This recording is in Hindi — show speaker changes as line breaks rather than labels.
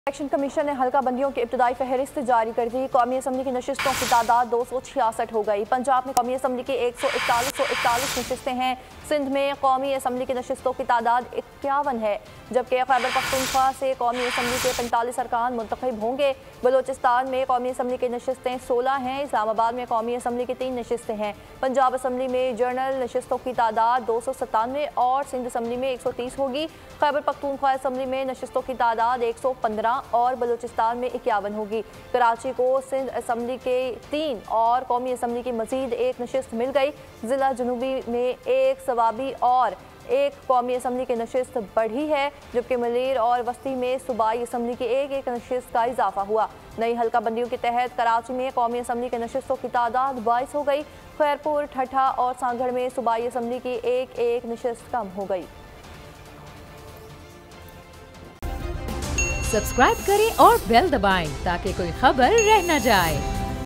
इलेक्शन कमीशन ने हल्का बंदियों की इब्तदाई फहरिस्त जारी कर दी। कौमी असम्बली की नशिस्तों की तादाद 266 हो गई। पंजाब में कौमी असम्बली की 141 नशिस्तें हैं। सिंध में कौमी असम्बली की नशिस्तों की तादाद 51 है, जबकि खैबर पख्तूनख्वा से कौमी असम्बली के 45 अरकान मुंतखब होंगे। बलोचिस्तान में कौमी असम्बली की नशिस्तें 16 हैं। इस्लामाबाद में कौमी असम्बली की 3 नशिस्तें हैं। पंजाब असम्बली में जनरल नशिस्तों की तादाद 297 और सिंध असम्बली में 130 होगी। खैबर पख्तूनख्वा असम्बली में नशिस्तों की तादाद 115 और बलूचिस्तान में 51 होगी। कराची को सिंध असम्बली के 3 और कौमी असम्बली की मजीद 1 नशिस्त मिल गई। जिला जनूबी में 1 सवाबी और 1 कौमी असम्बली की नशिस्त बढ़ी है, जबकि मलीर और वस्ती में सूबाई असम्बली की 1 नशिस्त का इजाफा हुआ। नई हल्का बंदियों के तहत कराची में कौमी असम्बली के नशिस्तों की तादाद 22 हो गई। खैरपुर, ठट्ठा और सांगड़ में सूबाई असम्बली की 1 नशिस्त कम हो गई।
सब्सक्राइब करें और बेल दबाएं ताकि कोई खबर रह न जाए।